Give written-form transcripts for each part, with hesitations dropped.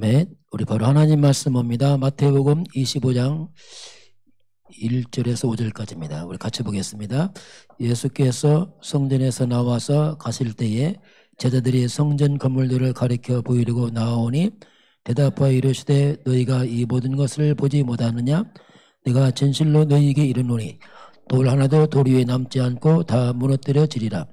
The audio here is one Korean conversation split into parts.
아멘. 우리 바로 하나님 말씀 봅니다. 마태복음 25장 1절에서 5절까지입니다. 우리 같이 보겠습니다. 예수께서 성전에서 나와서 가실 때에 제자들이 성전 건물들을 가리켜 보이려고 나오니 대답하여 이르시되 너희가 이 모든 것을 보지 못하느냐? 내가 진실로 너희에게 이르노니 돌 하나도 돌 위에 남지 않고 다 무너뜨려지리라.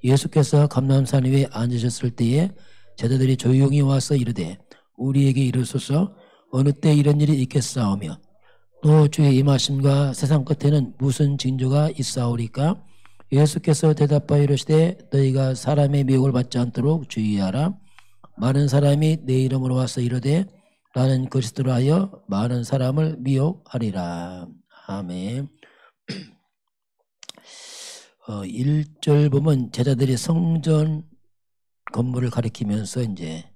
예수께서 감람산 위에 앉으셨을 때에 제자들이 조용히 와서 이르되 우리에게 이르소서 어느 때 이런 일이 있겠사오며 또 주의 임하심과 세상 끝에는 무슨 징조가 있사오리까? 예수께서 대답하여 이르시되 너희가 사람의 미혹을 받지 않도록 주의하라. 많은 사람이 내 이름으로 와서 이르되 나는 그리스도라 하여 많은 사람을 미혹하리라. 아멘. 1절 보면 제자들이 성전 건물을 가리키면서 이제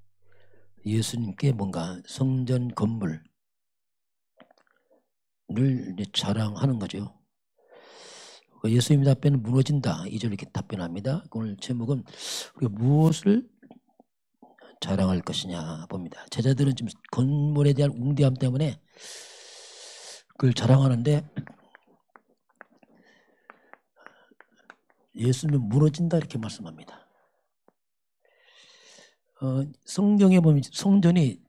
예수님께 뭔가 성전 건물을 이제 자랑하는 거죠. 예수님 답변은 무너진다. 2절 이렇게 답변합니다. 오늘 제목은 우리가 무엇을 자랑할 것이냐 봅니다. 제자들은 지금 건물에 대한 웅대함 때문에 그걸 자랑하는데 예수님은 무너진다 이렇게 말씀합니다. 성경에 보면 성전이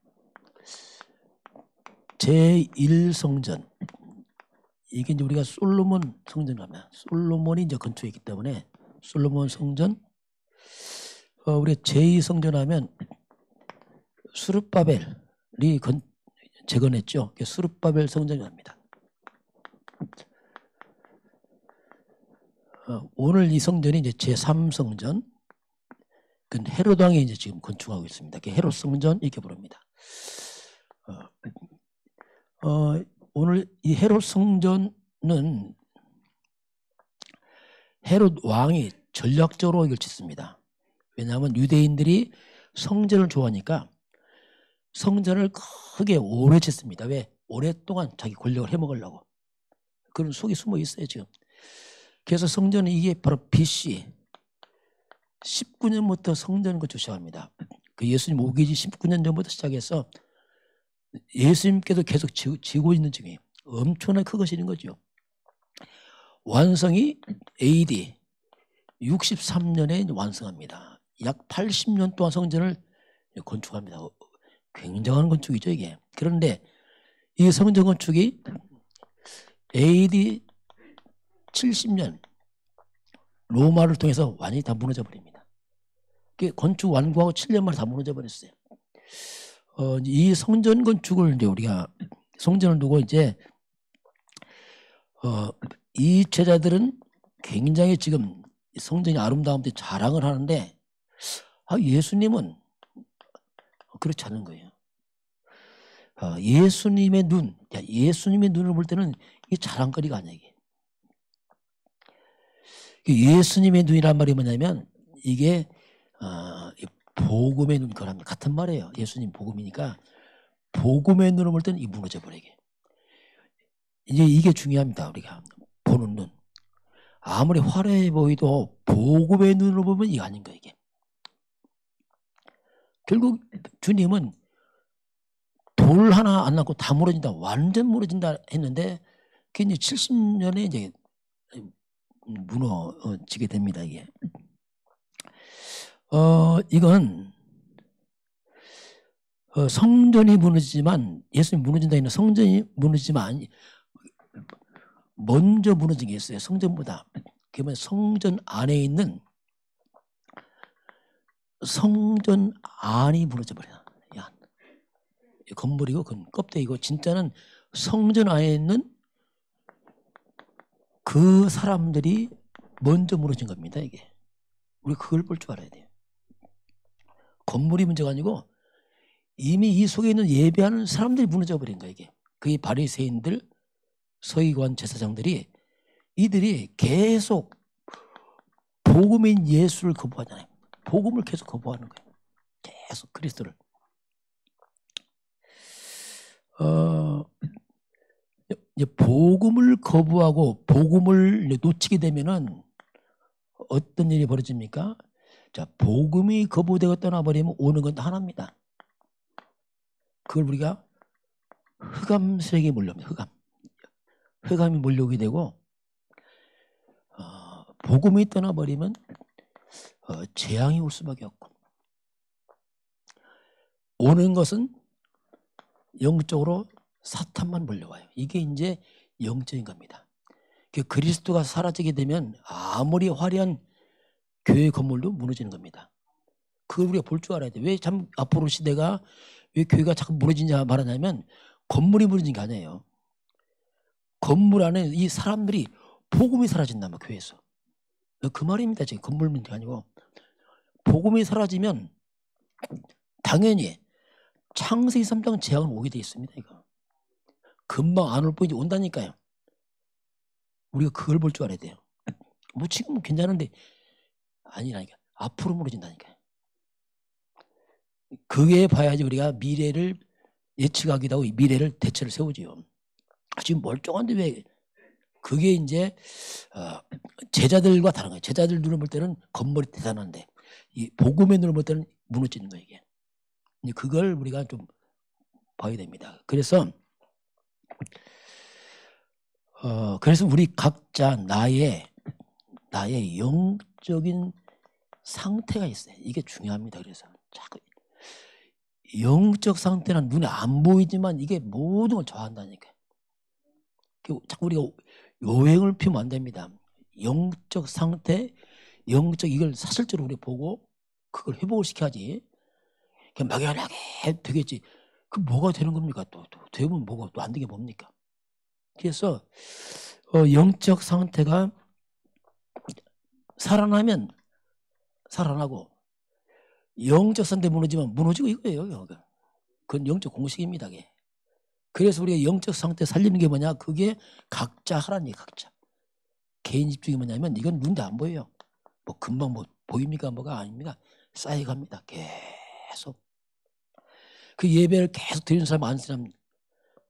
제1성전 이게 이제 우리가 솔로몬 성전을 하면 솔로몬이 이제 건축했기 때문에 솔로몬 성전 우리가 제2성전 하면 수르바벨이 재건했죠. 수르바벨 성전입니다. 오늘 이 성전이 이제 제3성전 그 헤롯 왕이 이제 지금 건축하고 있습니다. 헤롯 성전 이렇게 부릅니다. 오늘 이 헤롯 성전은 헤롯 왕이 전략적으로 이걸 짓습니다. 왜냐하면 유대인들이 성전을 좋아하니까 성전을 크게 오래 짓습니다. 왜? 오랫동안 자기 권력을 해먹으려고. 그런 속이 숨어 있어요 지금. 그래서 성전은 이게 바로 BC 19년부터 성전 건축 시작합니다. 그 예수님 오기 19년 전부터 시작해서 예수님께도 계속 지고 있는 중이에요. 엄청나게 크거시는 거죠. 완성이 AD 63년에 완성합니다. 약 80년 동안 성전을 건축합니다. 굉장한 건축이죠 이게. 그런데 이 성전 건축이 AD 70년 로마를 통해서 완전히 다 무너져 버립니다. 건축 완공하고 7년 만에 다 무너져 버렸어요. 이 성전 건축을 이제 우리가 성전을 두고 이제 이 제자들은 굉장히 지금 성전이 아름다움 때 자랑을 하는데 예수님은 그렇지 않은 거예요. 예수님의 예수님의 눈을 볼 때는 이게 자랑거리가 아니야 이게. 예수님의 눈이란 말이 뭐냐면 이게 복음의 눈 거랑 같은 말이에요. 예수님 복음이니까 복음의 눈을 볼 때는 이 무너져 버리게. 이제 이게 중요합니다. 우리가 보는 눈. 아무리 화려해 보이도 복음의 눈으로 보면 이게 아닌 거예요. 이게. 결국 주님은 돌 하나 안 남고 다 무너진다. 완전 무너진다 했는데 그게 이제 70년에 이제 무너지게 됩니다. 이게. 이건 성전이 무너지지만 예수님이 무너진다 했는 성전이 무너지지만 먼저 무너진 게 있어요. 성전보다. 그러면 성전 안에 있는 성전 안이 무너져 버려요. 건물이고 그건 껍데기고 진짜는 성전 안에 있는 그 사람들이 먼저 무너진 겁니다. 이게. 우리 그걸 볼 줄 알아야 돼요. 건물이 문제가 아니고 이미 이 속에 있는 예배하는 사람들이 무너져 버린 거예요. 이게. 그게 바리새인들, 서기관 제사장들이 이들이 계속 복음인 예수를 거부하잖아요. 복음을 계속 거부하는 거예요. 계속 그리스도를. 이제 복음을 거부하고 복음을 놓치게 되면은 어떤 일이 벌어집니까? 자, 복음이 거부되고 떠나버리면 오는 건 다 하나입니다. 그걸 우리가 흑암세력에 몰려옵니다. 흑암이 몰려오게 되고 복음이 떠나버리면 재앙이 올 수밖에 없고, 오는 것은 영적으로 사탄만 몰려와요. 이게 이제 영적인 겁니다. 그리스도가 사라지게 되면 아무리 화려한 교회 건물도 무너지는 겁니다. 그걸 우리가 볼 줄 알아야 돼. 왜 참 앞으로 시대가 왜 교회가 자꾸 무너지냐 말하냐면 건물이 무너진 게 아니에요. 건물 안에 이 사람들이 복음이 사라진단 말이에요. 교회에서. 그 말입니다. 지금 건물 문제가 아니고 복음이 사라지면 당연히 창세기 3장 재앙은 오게 돼 있습니다. 이거 금방 안 올 뿐이지 온다니까요. 우리가 그걸 볼 줄 알아야 돼요. 뭐 지금은 괜찮은데 아니라니까. 앞으로 무너진다니까요. 그게 봐야지 우리가 미래를 예측하기도 하고 미래를 대책을 세우지요. 지금 멀쩡한데 왜 그게 이제 제자들과 다른 거예요. 제자들 눈을 볼 때는 건물이 대단한데 이 복음의 눈을 볼 때는 무너지는 거예요. 이게. 그걸 우리가 좀 봐야 됩니다. 그래서 우리 각자 나의 영적인 상태가 있어요. 이게 중요합니다. 그래서 자꾸 영적 상태는 눈에 안 보이지만 이게 모든 걸 좌우한다니까요. 자꾸 우리가 요행을 피우면 안 됩니다. 영적 상태, 영적 이걸 사실적으로 우리 보고 그걸 회복을 시켜야지. 그냥 막연하게 되겠지. 그 뭐가 되는 겁니까? 또 되면 뭐가 또 안 되게 뭡니까? 그래서 영적 상태가 살아나면 살아나고 영적 상태 무너지면 무너지고 이거예요. 그건 영적 공식입니다. 그게. 그래서 우리가 영적 상태 살리는 게 뭐냐? 그게 각자 하라니 각자. 개인 집중이 뭐냐면 이건 눈에 안 보여요. 뭐 금방 뭐 보입니까? 뭐가 아닙니다. 쌓여갑니다. 계속. 그 예배를 계속 드리는 사람 안 사람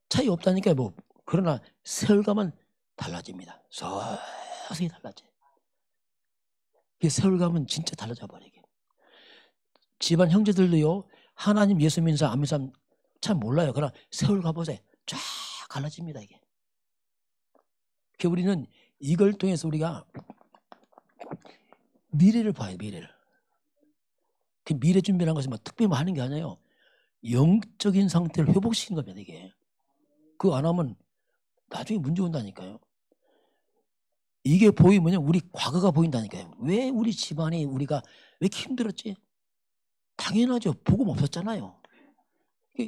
차이 없다니까요. 뭐 그러나 세월감은 달라집니다. 서서히 달라져요. 세월감은 진짜 달라져 버리게. 집안 형제들도요. 하나님 예수 믿는 사람 안 믿는 사람 참 몰라요. 그러나 세월 가보세요. 쫙 갈라집니다. 이게. 우리는 이걸 통해서 우리가 미래를 봐요. 미래를. 그 미래 준비라는 것은 뭐 특별히 하는 게 아니에요. 영적인 상태를 회복시키는 겁니다. 이게. 그거 안 하면 나중에 문제 온다니까요. 이게 보이면 우리 과거가 보인다니까요. 왜 우리 집안이 우리가 왜 이렇게 힘들었지? 당연하죠. 복음 없었잖아요.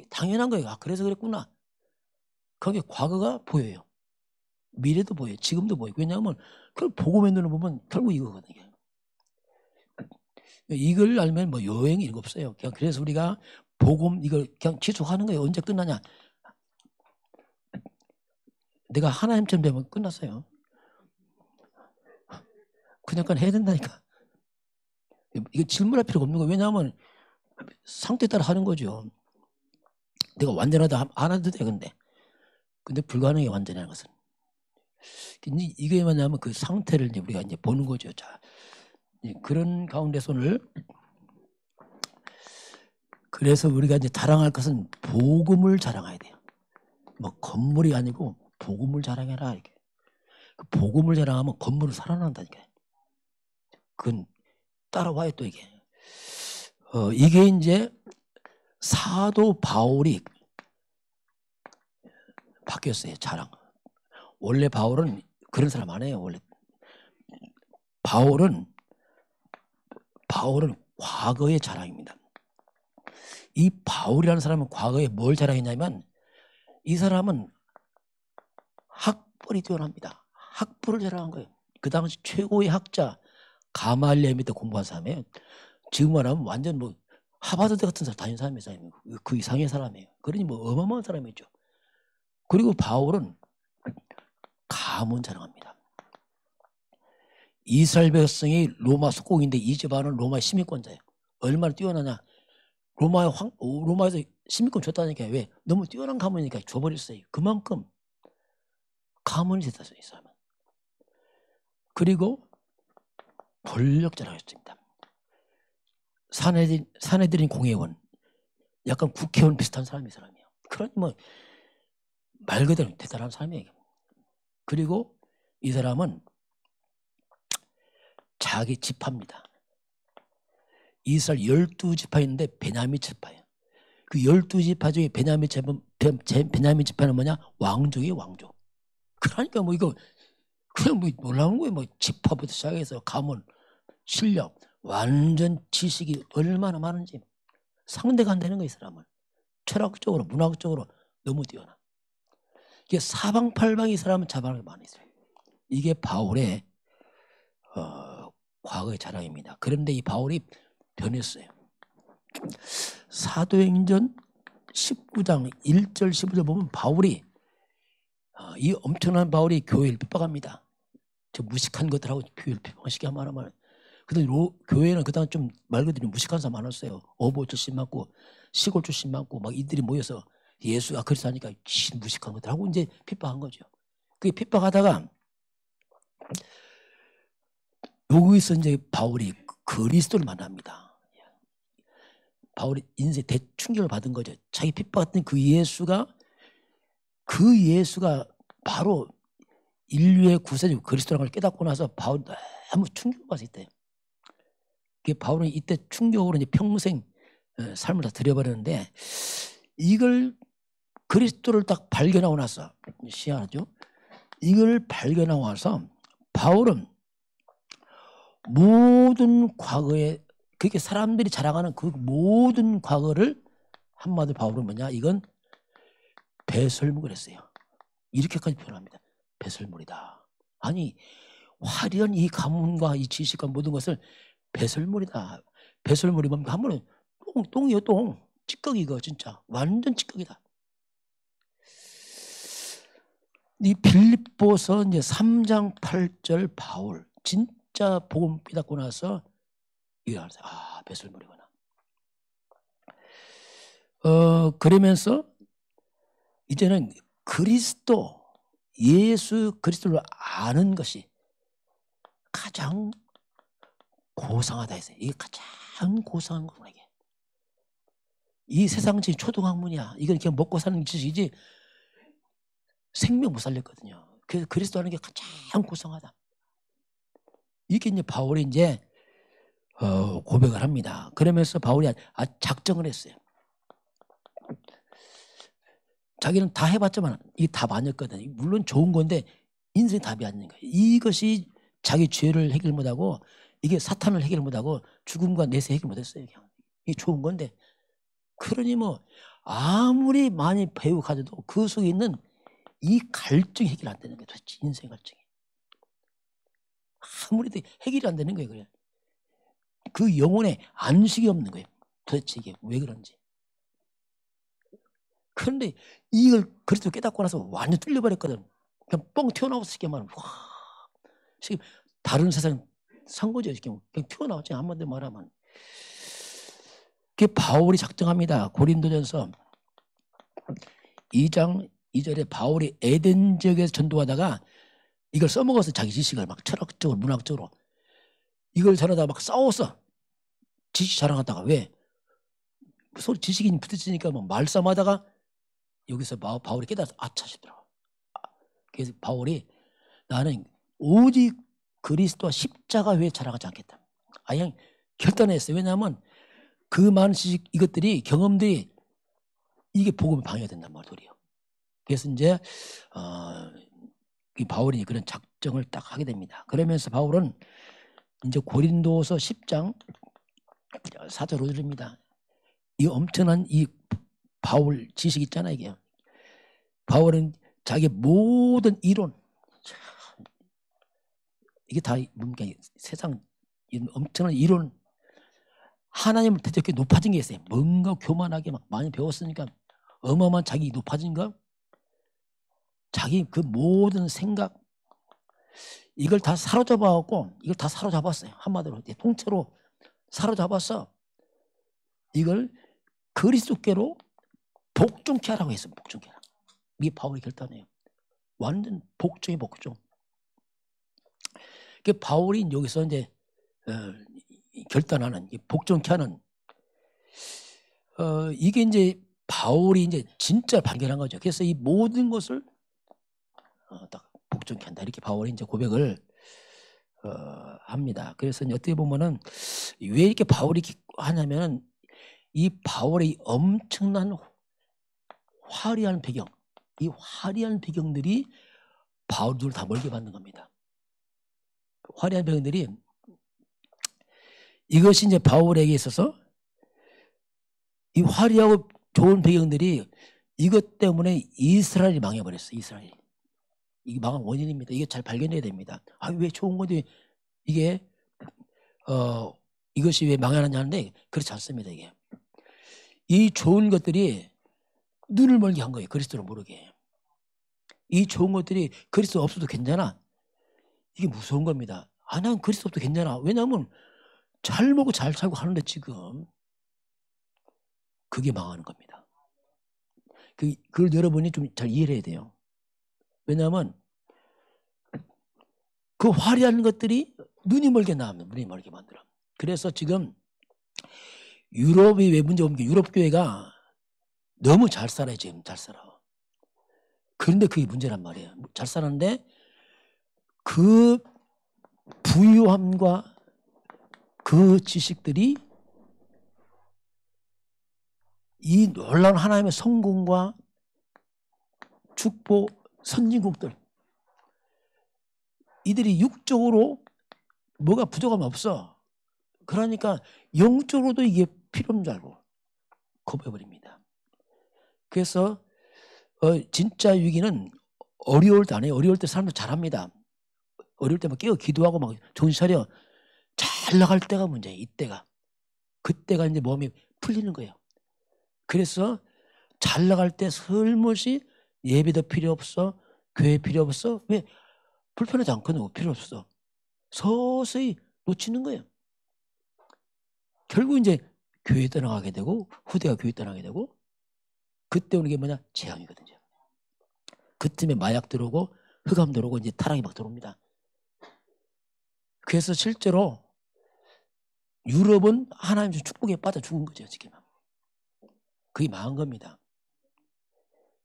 당연한 거예요. 그래서 그랬구나. 그게 과거가 보여요. 미래도 보여요. 지금도 보여요. 왜냐하면 그걸 복음의 눈을 보면 결국 이거거든요. 이걸 알면 뭐 여행이 이런 거 없어요. 그냥 그래서 우리가 복음 이걸 그냥 지속하는 거예요. 언제 끝나냐? 내가 하나님처럼 되면 끝났어요. 그냥 해야 된다니까. 이거 질문할 필요가 없는 거예요. 왜냐하면 상태에 따라 하는 거죠. 내가 완전하다 안 해도 돼. 근데 불가능해 완전히 하는 것은. 이게 뭐냐면 그 상태를 이제 우리가 이제 보는 거죠. 자, 그런 가운데서 오늘 그래서 우리가 이제 자랑할 것은 복음을 자랑해야 돼요. 뭐 건물이 아니고 복음을 자랑해라 이렇게. 그 복음을 자랑하면 건물은 살아난다니까요. 그건 따라와요 또 이게. 이게 이제 사도 바울이 바뀌었어요. 자랑. 원래 바울은 그런 사람 아니에요. 원래 바울은 과거의 자랑입니다. 이 바울이라는 사람은 과거에 뭘 자랑했냐면 이 사람은 학벌이 뛰어납니다. 학부를 자랑한 거예요. 그 당시 최고의 학자 가말리엘 밑에 공부한 사람이에요. 지금 말하면 완전 뭐 하버드대 같은 사람 다닌 사람이에요. 그 이상의 사람이에요. 그러니 뭐 어마어마한 사람이죠. 그리고 바울은 가문 자랑합니다. 이스라엘 백성이 로마 속국인데 이 집안은 로마의 시민권자예요. 얼마나 뛰어나냐. 로마에서 시민권 줬다니까요. 왜? 너무 뛰어난 가문이니까 줘버렸어요. 그만큼 가문이 됐어요. 이 사람은. 그리고 권력 자랑했습니다. 사내들인 공회원, 약간 국회의원 비슷한 사람이 사람이에요. 그러니 뭐 말 그대로 대단한 사람이에요. 그리고 이 사람은 자기 지파입니다. 이스라엘 12지파 있는데 베냐민 지파예요. 그 12지파 중에 베냐민 지파는 뭐냐? 왕족이에요, 왕족. 그러니까 뭐 이거 그냥 뭐 놀라운 거예요. 뭐 지파부터 시작해서 가문, 실력, 완전 지식이 얼마나 많은지 상대가 안 되는 거예요, 이 사람은. 철학적으로, 문학적으로 너무 뛰어나. 이게 사방팔방이 사람은 자방이 많이 있어요. 이게 바울의 과거의 자랑입니다. 그런데 이 바울이 변했어요. 사도행전 19장 1절 15절 보면 바울이 이 엄청난 바울이 교회를 핍박합니다. 저 무식한 것들하고 교회를 핍박시게 하면 근데 교회는 그다음 좀 말 그대로 무식한 사람 많았어요. 어부 출신 많고 시골 출신 많고 막 이들이 모여서 예수가 그리스도니까 무식한 것들 하고 이제 핍박한 거죠. 그 핍박하다가 여기서 이제 바울이 그리스도를 만납니다. 바울이 인생 대충격을 받은 거죠. 자기 핍박했던 그 예수가 바로 인류의 구세주 그리스도라는 걸 깨닫고 나서 바울이 너무 충격을 받을 때, 바울은 이때 충격으로 이제 평생 삶을 다 들여버렸는데, 이걸 그리스도를 딱 발견하고 나서 시야하죠. 이걸 발견하고 나서 바울은 모든 과거에 그렇게 사람들이 자랑하는 그 모든 과거를 한마디로 바울은 뭐냐? 이건 배설물을 했어요. 이렇게까지 표현합니다. 배설물이다. 아니 화려한 이 가문과 이 지식과 모든 것을 배설물이다. 배설물이 뭡니까? 한 번은 똥이에요, 똥. 찌꺼기 이거 진짜 완전 찌꺼기다. 이 빌립보서 이제 3장 8절 바울 진짜 복음 깨닫고 나서 이거 알았어요. 아, 배설물이구나. 그러면서 이제는 그리스도 예수 그리스도를 아는 것이 가장 고상하다 했어요. 이게 가장 고상한 거구나. 이게 이 세상적인 초등학문이야. 이건 그냥 먹고 사는 지식이지 생명 못 살렸거든요. 그래서 그리스도 하는 게 가장 고상하다. 이게 이제 바울이 이제 고백을 합니다. 그러면서 바울이 작정을 했어요. 자기는 다 해봤지만 이게 답 아니었거든. 물론 좋은 건데 인생 답이 아닌 거예요. 이것이 자기 죄를 해결 못하고 이게 사탄을 해결 못하고 죽음과 내세 해결 못했어요. 그냥. 이게 좋은 건데 그러니 뭐 아무리 많이 배우 가져도 그 속에 있는 이 갈증이 해결 안 되는 거예요. 도대체 인생 갈증이. 아무리 해결이 안 되는 거예요. 그래. 그 영혼에 안식이 없는 거예요. 도대체 이게 왜 그런지. 그런데 이걸 그리스도 깨닫고 나서 완전 뚫려버렸거든. 그냥 뻥 튀어나와서 쉽게 말하면 와, 지금 다른 세상 산 거죠. 그냥 튀어나왔지. 한마디로 말하면. 그게 바울이 작정합니다. 고린도전서 2장 2절에 바울이 에덴 지역에서 전도하다가 이걸 써먹어서 자기 지식을 막 철학적으로 문학적으로 이걸 전하다가 막 싸웠어. 지식 자랑하다가 왜? 서로 지식인이 부딪히니까 뭐 말싸움하다가 여기서 바울이 깨달아서 아차 싶더라고. 그래서 바울이 나는 오직 그리스도와 십자가 외에 자랑하지 않겠다. 그냥 결단했어요. 왜냐하면 그 많은 지식 이것들이 경험들이 이게 복음을 방해가 된단 말이에요. 그래서 이제 이 바울이 그런 작정을 딱 하게 됩니다. 그러면서 바울은 이제 고린도서 10장 4절 5절입니다. 이 엄청난 이 바울 지식 있잖아요. 이게 바울은 자기 모든 이론 이게 다 뭡니까? 세상 엄청난 이론 하나님을 대적해 높아진 게 있어요. 뭔가 교만하게 막 많이 배웠으니까 어마어마한 자기 높아진 거 자기 그 모든 생각 이걸 다 사로잡아갖고 이걸 다 사로잡았어요. 한마디로 통째로 사로잡아서 이걸 그리스도께로 복종케 하라고 했어요. 복종케 하라고. 이게 바울의 결단이에요. 완전 복종이 복종. 그 바울이 여기서 이제 결단하는 복종케 하는 이게 이제 바울이 이제 진짜 발견한 거죠. 그래서 이 모든 것을 딱 복종케 한다. 이렇게 바울이 이제 고백을 합니다. 그래서 이제 어떻게 보면은 왜 이렇게 바울이 하냐면은 이 바울의 엄청난 화려한 배경, 이 화려한 배경들이 바울을 다 멀게 받는 겁니다. 화려한 배경들이 이것이 이제 바울에게 있어서 이 화려하고 좋은 배경들이 이것 때문에 이스라엘이 망해버렸어요. 이스라엘이. 이게 망한 원인입니다. 이게 잘 발견해야 됩니다. 아, 왜 좋은 건데 이게 이것이 왜 망하느냐는데 그렇지 않습니다. 이게 이 좋은 것들이 눈을 멀게 한 거예요. 그리스도를 모르게. 이 좋은 것들이 그리스도 없어도 괜찮아. 이게 무서운 겁니다. 아, 난 그리스도 없어도 괜찮아. 왜냐하면 잘 먹고 잘 살고 하는데 지금 그게 망하는 겁니다. 그걸 여러분이 좀 잘 이해를 해야 돼요. 왜냐하면 그 화려한 것들이 눈이 멀게 나옵니다. 눈이 멀게 만들어. 그래서 지금 유럽이 왜 문제 없는 게 유럽 교회가 너무 잘 살아요. 지금 잘 살아. 그런데 그게 문제란 말이에요. 잘 사는데 그 부유함과 그 지식들이 이 놀라운 하나님의 성공과 축복, 선진국들 이들이 육적으로 뭐가 부족함이 없어. 그러니까 영적으로도 이게 필요 없는 줄 알고 거부해버립니다. 그래서 진짜 위기는 어려울 때 안 해요. 어려울 때 사람들 잘합니다. 어려울 때 막 깨어 기도하고 막 정신 차려 잘 나갈 때가 문제예요. 이때가. 그때가 이제 몸이 풀리는 거예요. 그래서 잘 나갈 때 슬며시 예배도 필요 없어. 교회 필요 없어. 왜? 불편하지 않거든. 필요 없어. 서서히 놓치는 거예요. 결국 이제 교회 떠나가게 되고 후대가 교회 떠나게 되고 그때 오는 게 뭐냐? 재앙이거든요. 그쯤에 마약 들어오고 흑암 들어오고 이제 타락이 막 들어옵니다. 그래서 실제로 유럽은 하나님 축복에 빠져 죽은 거죠. 지금. 그게 망한 겁니다.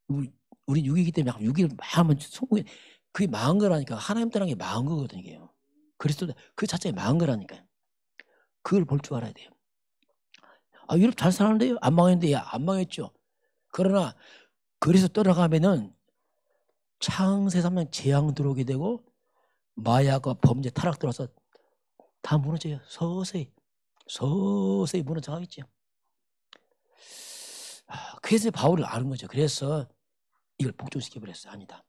우리 6이기 때문에 6일 망하면 성공해. 그게 망한 거라니까. 하나님 떠난 게 망한 거거든요. 이게요. 그리스도 그 자체가 망한 거라니까요. 그걸 볼 줄 알아야 돼요. 아, 유럽 잘 사는데요? 안 망했는데, 야, 안 망했죠. 그러나 그래서 떠나가면은 창세 3년 재앙 들어오게 되고 마약과 범죄 타락 들어서 다 무너져요. 서서히 무너져 가겠죠. 그래서 바울을 아는 거죠. 그래서 이걸 복종시켜버렸어요. 아니다.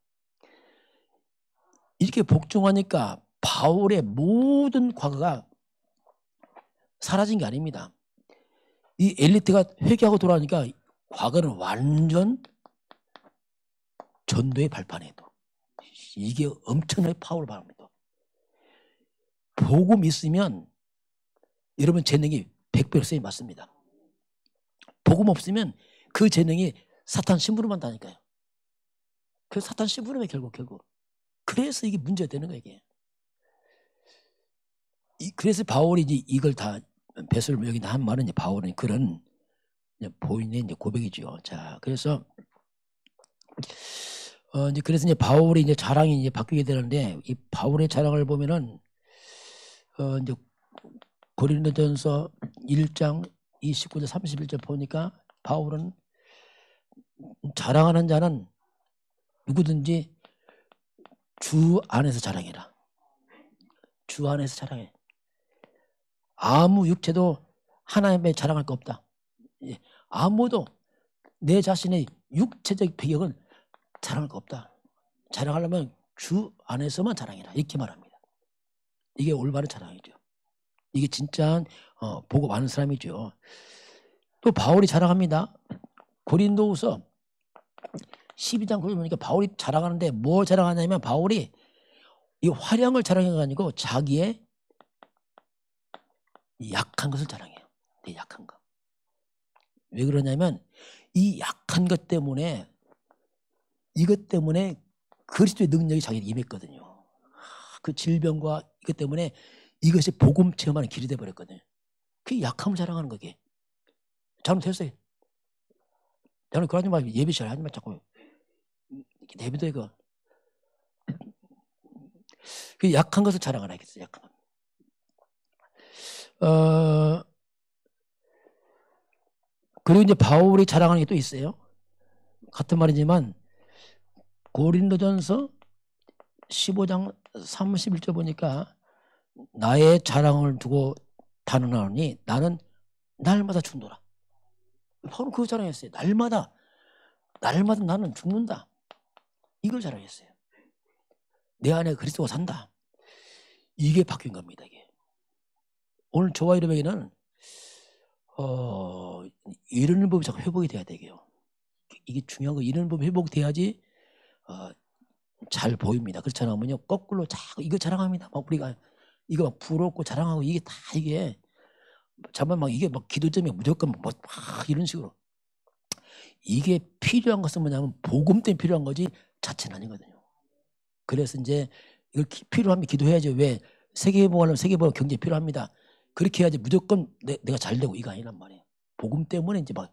이렇게 복종하니까 바울의 모든 과거가 사라진 게 아닙니다. 이 엘리트가 회개하고 돌아오니까 과거는 완전 전도의 발판에도 이게 엄청나게 파워를 발합니다. 복음 있으면 여러분 재능이 100배로 쓰임 맞습니다. 복음 없으면 그 재능이 사탄 심부름만 다니까요. 그 사탄 심부름에 결국. 그래서 이게 문제가 되는 거예요. 이게. 그래서 바울이 이제 이걸 다 베스를 여기 한 말은 이제 바울은 그런 보인의 이제 고백이죠. 자, 그래서 이제 그래서 이제 바울의 이제 자랑이 이제 바뀌게 되는데 이 바울의 자랑을 보면은 이제 고린도전서 1장 29절 31절 보니까 바울은 자랑하는 자는 누구든지 주 안에서 자랑해라. 주 안에서 자랑해. 아무 육체도 하나님의 자랑할 거 없다. 아무도 내 자신의 육체적 배경은 자랑할 거 없다. 자랑하려면 주 안에서만 자랑해라. 이렇게 말합니다. 이게 올바른 자랑이죠. 이게 진짜 보고 많은 사람이죠. 또 바울이 자랑합니다. 고린도후서 12장 9절 보니까 바울이 자랑하는데 뭘 자랑하냐면 바울이 이 화려한 걸 자랑한 게 아니고 자기의 약한 것을 자랑해요. 내 약한 거. 왜 그러냐면 이 약한 것 때문에 이것 때문에 그리스도의 능력이 자기에게 임했거든요. 그 질병과 이것 때문에 이것이 복음 체험하는 길이 돼버렸거든요. 그게 약함을 자랑하는 거게. 잘못했어요. 저는 그러지 마. 예배 잘 하지 마. 자꾸 내비둬 이거. 그 약한 것을 자랑을 하겠어. 약한 것. 그리고 이제 바울이 자랑하는 게 또 있어요. 같은 말이지만 고린도전서 15장 31절 보니까 나의 자랑을 두고 단언하노니 나는 날마다 죽노라. 바울은 그거 자랑했어요. 날마다 나는 죽는다. 이걸 자랑했어요. 내 안에 그리스도가 산다. 이게 바뀐 겁니다. 이게. 오늘 저와 여러분에게는 이런 법이 자꾸 회복이 돼야 되게요. 이게 중요한 거. 이런 법이 회복돼야지 잘 보입니다. 그렇지 않으면요 거꾸로 자꾸 이거 자랑합니다. 막 우리가 이거 막 부럽고 자랑하고 이게 다 이게 잠깐 막 이게 막 기도점이 무조건 막 이런 식으로. 이게 필요한 것은 뭐냐면 복음 때문에 필요한 거지 자체는 아니거든요. 그래서 이제 이걸 필요하면 기도해야죠. 왜? 세계보고하려면 세계보고 경제 필요합니다. 그렇게 해야지 무조건 내가 잘 되고 이거 아니란 말이에요. 복음 때문에 이제 막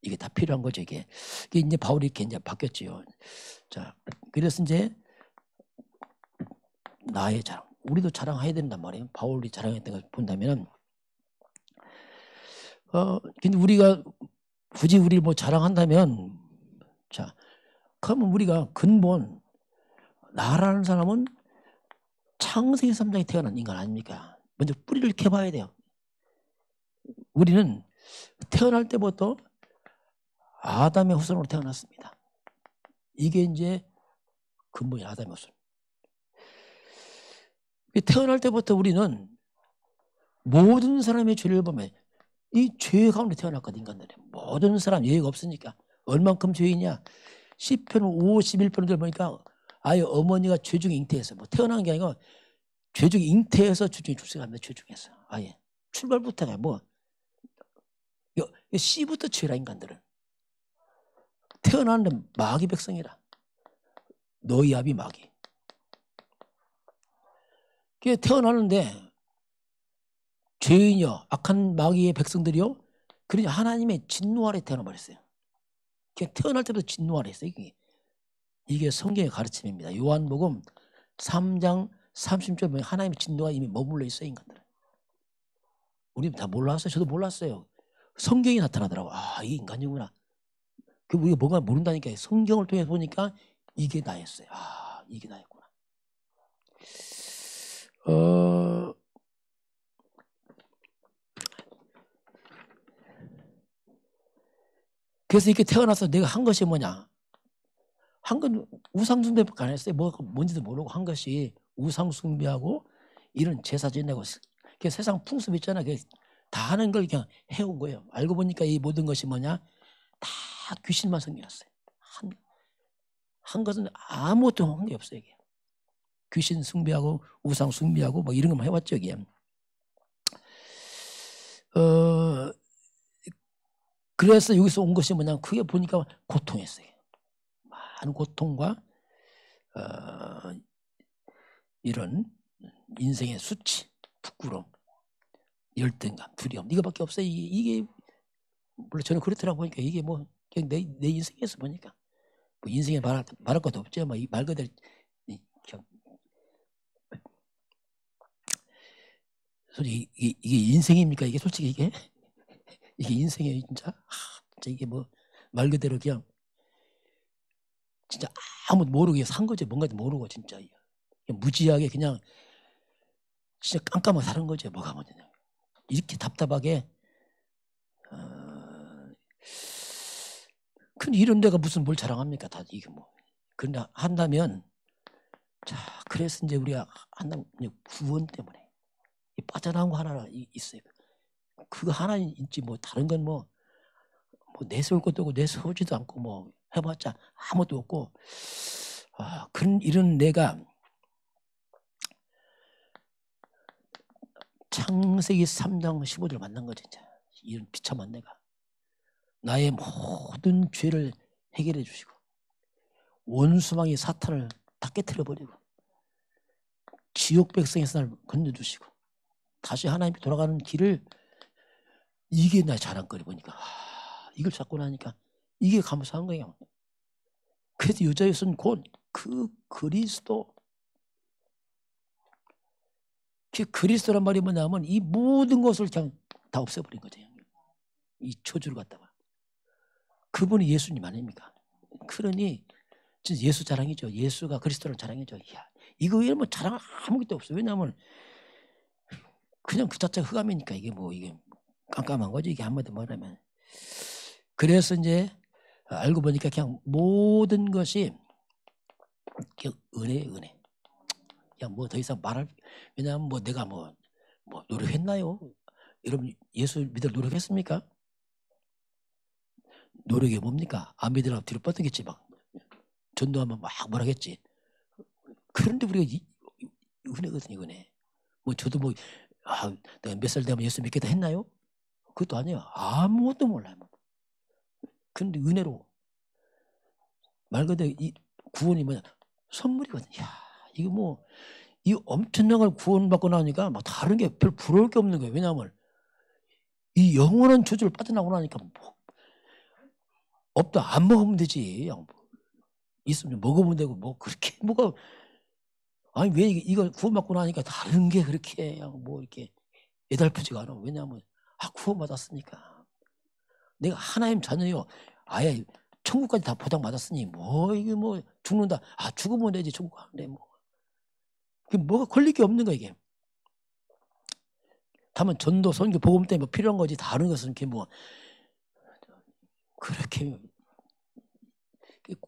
이게 다 필요한 거죠. 이게 이제 바울이 이렇게 이제 바뀌었지요. 자, 그래서 이제 나의 자랑. 우리도 자랑해야 된단 말이에요. 바울이 자랑했던 걸 본다면은 근데 우리가 굳이 우리를 뭐 자랑한다면 자, 그러면 우리가 근본 나라는 사람은 창세기 3장에 태어난 인간 아닙니까? 먼저 뿌리를 캐봐야 돼요. 우리는 태어날 때부터 아담의 후손으로 태어났습니다. 이게 이제 근본이 아담의 후손. 태어날 때부터 우리는 모든 사람의 죄를 보면 이 죄 가운데 태어났거든. 인간들이 모든 사람 예외가 없으니까. 얼만큼 죄이냐. 시편 51편을 보니까 아예 어머니가 죄 중에 잉태해서 뭐 태어난 게 아니고 죄 중에 잉태해서 주중에 출생합니다. 죄 중에서 아예 출발부터가 뭐 씨부터 죄라. 인간들은 태어나는데 마귀 백성이라. 너희 아비 마귀. 그게 태어나는데 죄인이요 악한 마귀의 백성들이요. 그러니 하나님의 진노 아래 태어나 버렸어요. 그냥 태어날 때부터 진노 아래 있어요. 이게 성경의 가르침입니다. 요한복음 3장 30절 보면 하나님의 진노가 이미 머물러 있어요. 인간들은. 우리 다 몰랐어요. 저도 몰랐어요. 성경이 나타나더라고. 아, 이게 인간이구나. 그 우리가 뭔가 모른다니까. 성경을 통해서 보니까 이게 나였어요. 아, 이게 나였구나. 그래서 이렇게 태어나서 내가 한 것이 뭐냐? 한 건 우상숭배밖에 안 했어요. 뭔지도 모르고 한 것이 우상숭배하고 이런 제사 지내고 세상 풍습 있잖아. 다 하는 걸 그냥 해온 거예요. 알고 보니까 이 모든 것이 뭐냐? 다 귀신만 섬겨놨어요. 한 것은 아무것도 한 게 없어요. 이게. 귀신 숭배하고 우상 숭배하고 뭐 이런 것만 해왔죠. 이게. 그래서 여기서 온 것이 뭐냐면 그게 보니까 고통이었어요. 많은 고통과 이런 인생의 수치, 부끄러움, 열등감, 두려움 이거밖에 없어요. 이게 물론 저는 그렇더라고 보니까 이게 뭐 그냥 내 인생에서 보니까 뭐 인생에 말할 것도 없죠. 뭐 말 그대로 솔직히 이게 인생입니까? 이게 솔직히 이게 인생이에요 진짜. 진짜 이게 뭐 말 그대로 그냥 진짜 아무도 모르게 산 거죠. 뭔가도 모르고 진짜 그냥 무지하게 그냥 진짜 깜깜하게 사는 거죠. 뭐가 뭐냐. 이렇게 답답하게 근데 이런 데가 무슨 뭘 자랑합니까? 다 이게 뭐. 근데 한다면 자 그래서 이제 우리가 한다면 구원 때문에 빠져나온 거 하나 있어요. 그거 하나 있지 뭐 다른 건 뭐 내세울 것도 없고 내세우지도 않고 뭐 해봤자 아무것도 없고 그런 이런 내가 창세기 3장 15절 만난 거지. 진짜. 이런 비참한 내가 나의 모든 죄를 해결해 주시고 원수망이 사탄을 다 깨트려버리고 지옥 백성에서 날 건져주시고 다시 하나님께 돌아가는 길을 이게 나의 자랑거리 보니까 이걸 잡고 나니까 이게 감사한 거예요. 그래서 여자 예수는 곧 그 그리스도. 그 그리스도란 말이 뭐냐면 이 모든 것을 그냥 다 없애버린 거죠. 이 저주를 갖다가. 그분이 예수님 아닙니까? 그러니 진짜 예수 자랑이죠. 예수가 그리스도는 자랑이죠. 이야, 이거 외에는 뭐 자랑 아무것도 없어요. 왜냐하면 그냥 그 자체가 흑암이니까 이게 깜깜한 거죠. 이게 한마디 말하면. 그래서 이제 알고 보니까 그냥 모든 것이 그냥 은혜. 그냥 뭐 더 이상 말할, 왜냐하면 뭐 내가 뭐 노력했나요? 여러분 예수 믿을 노력했습니까? 노력이 뭡니까? 안 믿으라고 뒤로 뻗겠지 막. 전도하면 막 뭐라겠지. 그런데 우리가 은혜거든요, 은혜. 뭐 저도 내가 몇 살 되면 예수 믿겠다 했나요? 그것도 아니에요. 아무것도 몰라요. 그런데 은혜로 말 그대로 이 구원이 뭐냐? 선물이거든요. 야, 이거 이 엄청난 걸 구원받고 나니까 막 다른 게 별 부러울 게 없는 거예요. 왜냐하면 이 영원한 저주를 빠져나오고 나니까 없다 안 먹으면 되지. 있으면 먹으면 되고 그렇게 아니 왜 이걸 구원받고 나니까 다른 게 그렇게 이렇게 애달프지가 않아. 왜냐하면 구원받았으니까. 내가 하나님 자녀요. 아예 천국까지 다 보장받았으니 이게 죽는다. 죽으면 되지 천국 가는데 뭐가 걸릴 게 없는 거야 이게. 다만 전도 선교 복음 때문에 필요한 거지 다른 것은 이렇게 그렇게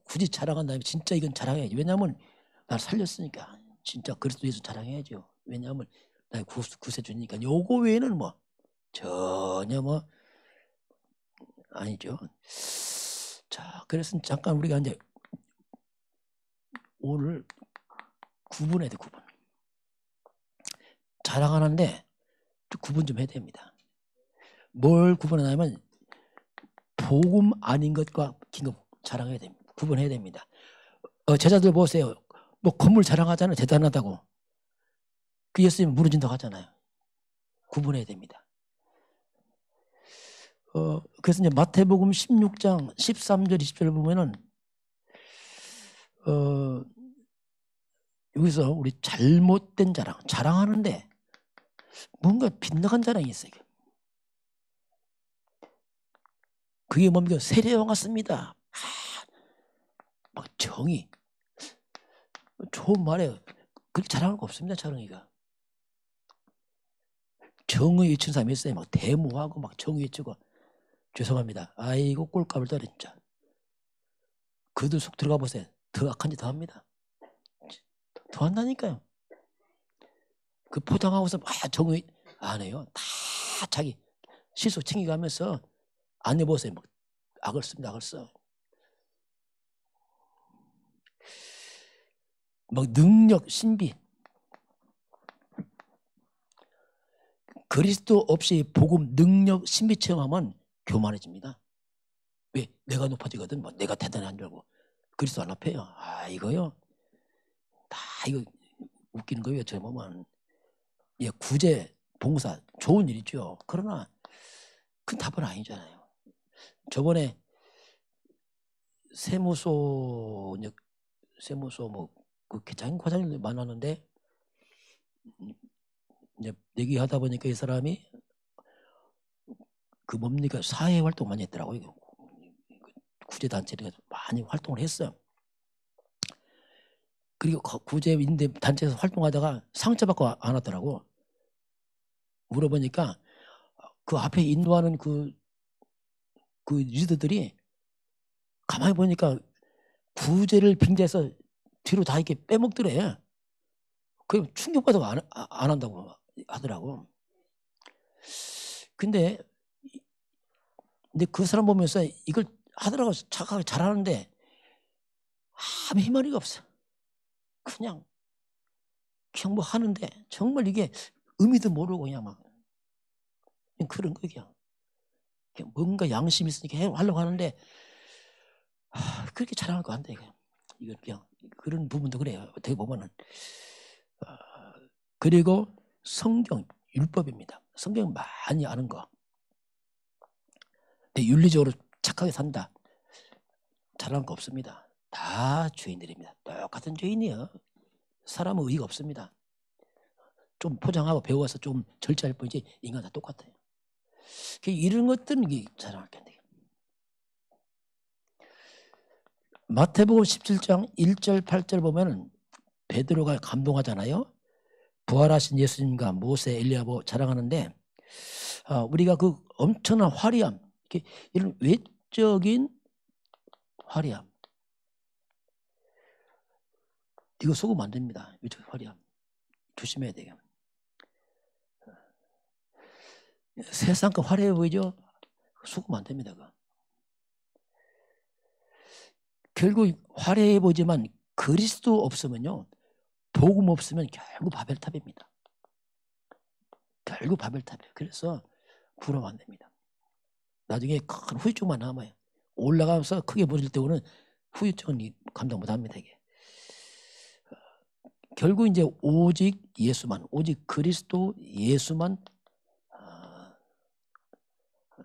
굳이 자랑한다면 진짜 이건 자랑해야지. 왜냐하면 날 살렸으니까 진짜 그리스도 예수 자랑해야죠. 왜냐하면 날 구세 주니까. 요거 외에는 전혀 아니죠. 자, 그래서 잠깐 우리가 이제 오늘 구분해야 돼. 구분. 자랑하는데 구분 좀 해야 됩니다. 뭘 구분하냐면 복음 아닌 것과 긴급 자랑해야 됩니다. 구분해야 됩니다. 제자들 보세요. 건물 자랑하잖아요. 대단하다고. 그 예수님 무너진다고 하잖아요. 구분해야 됩니다. 그래서 이제 마태복음 16장 13절 20절 보면은 여기서 우리 잘못된 자랑하는데 뭔가 빗나간 자랑이 있어요. 그게 뭡니까? 세례와 같습니다. 막 정의. 좋은 말이에요. 그렇게 자랑할 거 없습니다. 자랑이가. 정의 외친 사람이 있어요. 데모하고 정의 외치고. 죄송합니다. 아이고 꼴값을 떨어 진짜. 그들 속 들어가 보세요. 더 악한 짓 더 합니다. 더 한다니까요. 그 포장하고서 정의 안 해요. 다 자기 실속 챙겨가면서 안 해보세요. 악을 씁니다. 악을 써. 능력, 신비. 그리스도 없이 복음, 능력, 신비 체험하면 교만해집니다. 왜? 내가 높아지거든. 내가 대단한 줄 알고. 그리스도 안 앞에요. 이거요. 다 이거 웃기는 거예요. 저 보면. 구제, 봉사 좋은 일이죠. 그러나 그 답은 아니잖아요. 저번에 세무소 그 개장 과장님들 만났는데 이제 얘기하다 보니까 이 사람이 뭡니까 사회 활동 많이 했더라고요. 구제 단체가 많이 활동을 했어요. 그리고 구제 인대 단체에서 활동하다가 상처받고 안 왔더라고. 물어보니까 그 앞에 인도하는 그 리더들이 가만히 보니까 구제를 빙자해서 뒤로 다 이렇게 빼먹더래. 그럼 충격받아서 안 한다고 하더라고. 근데 그 사람 보면서 이걸 하더라고. 착하게 잘하는데 아무 희망이 없어. 그냥 하는데 정말 이게 의미도 모르고 그냥 그런 거 그냥 뭔가 양심이 있으니까 하려고 하는데 그렇게 잘하는 거 안 돼. 이거 그냥 그런 부분도 그래요. 어떻게 보면은. 그리고 성경 율법입니다. 성경 많이 아는 거. 윤리적으로 착하게 산다. 자랑할 거 없습니다. 다 죄인들입니다. 똑같은 죄인이요. 사람은 의의가 없습니다. 좀 포장하고 배워서 좀 절제할 뿐이지 인간 다 똑같아요. 이런 것들은 자랑할 게 안 돼요. 마태복음 17장 1절 8절 보면은 베드로가 감동하잖아요. 부활하신 예수님과 모세, 엘리야보 자랑하는데 우리가 그 엄청난 화려함, 이런 외적인 화려함, 이거 속으면 안 됩니다. 외적 화려함 조심해야 돼요. 세상과 화려해 보이죠? 속으면 안 됩니다. 그거. 결국 화려해 보이지만 그리스도 없으면요, 복음 없으면 결국 바벨탑입니다. 결국 바벨탑이에요. 그래서 부러우면 안 됩니다. 나중에 큰 후유증만 남아요. 올라가면서 크게 부러질 때는 후유증은 감당 못합니다. 이게. 결국 이제 오직 예수만, 오직 그리스도 예수만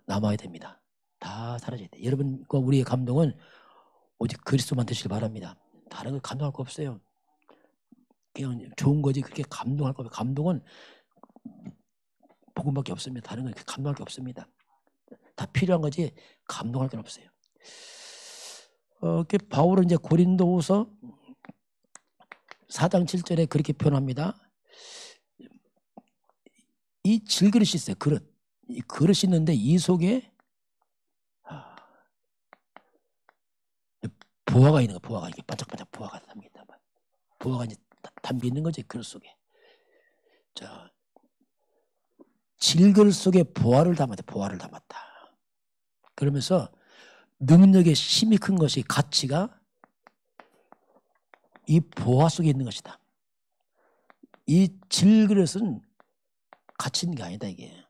남아야 됩니다. 다 사라져야 돼요. 여러분과 우리의 감동은 오직 그리스도만 되시길 바랍니다. 다른 거 감동할 거 없어요. 그냥 좋은 거지 그렇게 감동할 거 없어요. 감동은 복음밖에 없습니다. 다른 건 감동할 게 없습니다. 다 필요한 거지 감동할 건 없어요. 바울은 이제 고린도후서 4장 7절에 그렇게 표현합니다. 이 질그릇이 있어요. 그릇. 이 그릇이 있는데 이 속에 보화가 있는 거예요. 보화가 이게 반짝반짝 보화가 담긴다. 보화가 이제 담겨 있는 거지 그릇 속에. 자, 질그릇 속에 보화를 담았다. 보화를 담았다. 그러면서 능력의 힘이 큰 것이 가치가 이 보화 속에 있는 것이다. 이 질그릇은 가치 있는 게 아니다 이게.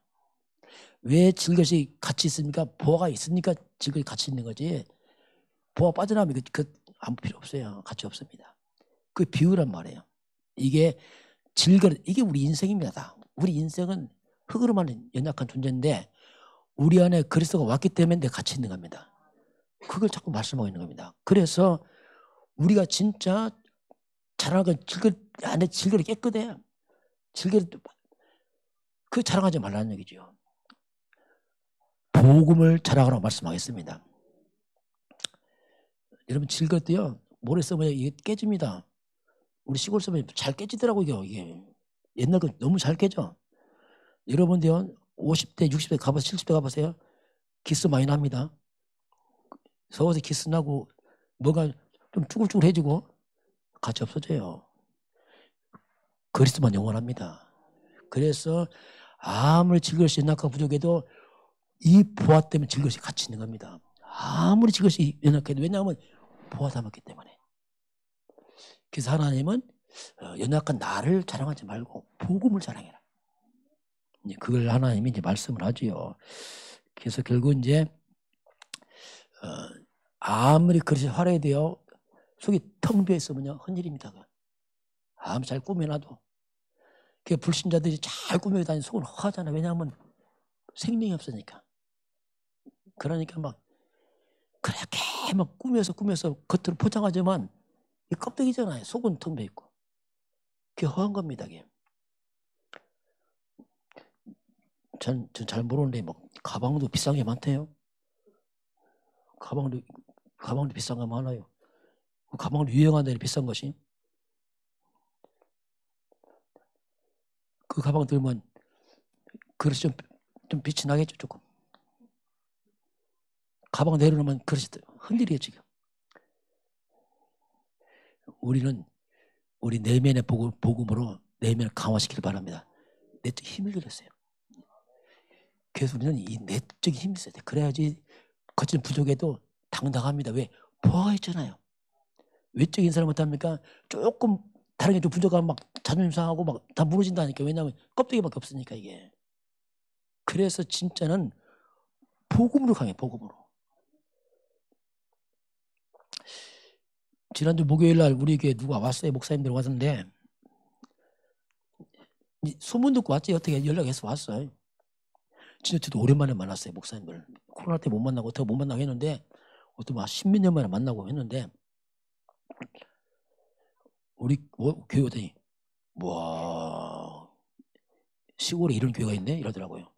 왜 질그릇이 가치 있습니까? 보화가 있으니까 질그릇이 가치 있는 거지. 보화 빠져나오면 아무 필요 없어요. 가치 없습니다. 그 비유란 말이에요. 이게 질그릇, 이게 우리 인생입니다. 다. 우리 인생은 흙으로만 연약한 존재인데 우리 안에 그리스도가 왔기 때문에 내 가치 있는 겁니다. 그걸 자꾸 말씀하고 있는 겁니다. 그래서 우리가 진짜 자랑하건 질그릇 안에 질그릇 깨끗해. 질그릇 그 자랑하지 말라는 얘기죠. 복음을 자랑하라고 말씀하겠습니다. 여러분 질그릇도요 모래 써면 이게 깨집니다. 우리 시골 써면 잘 깨지더라고요. 이게 옛날 거 너무 잘 깨져. 여러분들요 50대 60대 가보세요. 70대 가보세요. 기스 많이 납니다. 서울에서 기스 나고 뭐가 좀 쭈글쭈글해지고 가치 없어져요. 그리스도만 영원합니다. 그래서 아무리 질그릇이 연약하고 부족해도 이 보화 때문에 질그릇이 가치 있는 겁니다. 아무리 질그릇이 연약해도 왜냐하면 보화 담았기 때문에. 그래서 하나님은 연약한 나를 자랑하지 말고 복음을 자랑해라. 그걸 하나님이 이제 말씀을 하지요. 그래서 결국 이제 아무리 그릇이 화려해도요 속이 텅 비어 있으면요 헌일입니다. 아무리 잘 꾸며놔도. 그 불신자들이 잘 꾸미고 다니는 속은 허하잖아요. 왜냐하면 생명이 없으니까. 그러니까 막 그렇게 막 꾸며서 겉으로 포장하지만 이 껍데기잖아요. 속은 텅 비어 있고. 그게 허한 겁니다. 그게. 전 잘 모르는데 뭐 가방도 비싼 게 많대요. 가방도 비싼 거 많아요. 가방도 유행한 데는 비싼 것이. 그 가방 들면 그릇이 좀 빛이 나겠죠. 조금. 가방 내려놓으면 그릇이 흔들려요 지금. 우리는 우리 내면의 복음으로 내면을 강화시키길 바랍니다. 내적 힘을 들였어요. 그래서 우리는 이 내적인 힘이 있어야 돼. 그래야지 거친 부족해도 당당합니다. 왜? 보아가 있잖아요. 외적인 사람 못합니까? 조금 다른 게 좀 부족하면 막 자존심 상하고 막 다 무너진다니까. 왜냐하면 껍데기밖에 없으니까 이게. 그래서 진짜는 복음으로 강해. 복음으로. 지난주 목요일날 우리 교회 누가 왔어요. 목사님들 왔는데 소문 듣고 왔지. 어떻게 연락해서 왔어요. 진짜 저도 오랜만에 만났어요. 목사님들. 코로나 때 못 만나고 어떻게 못 만나고 했는데 어떤 막 십몇 년 만에 만나고 했는데 우리 교회 오더니 와 시골에 이런 교회가 있네 이러더라고요.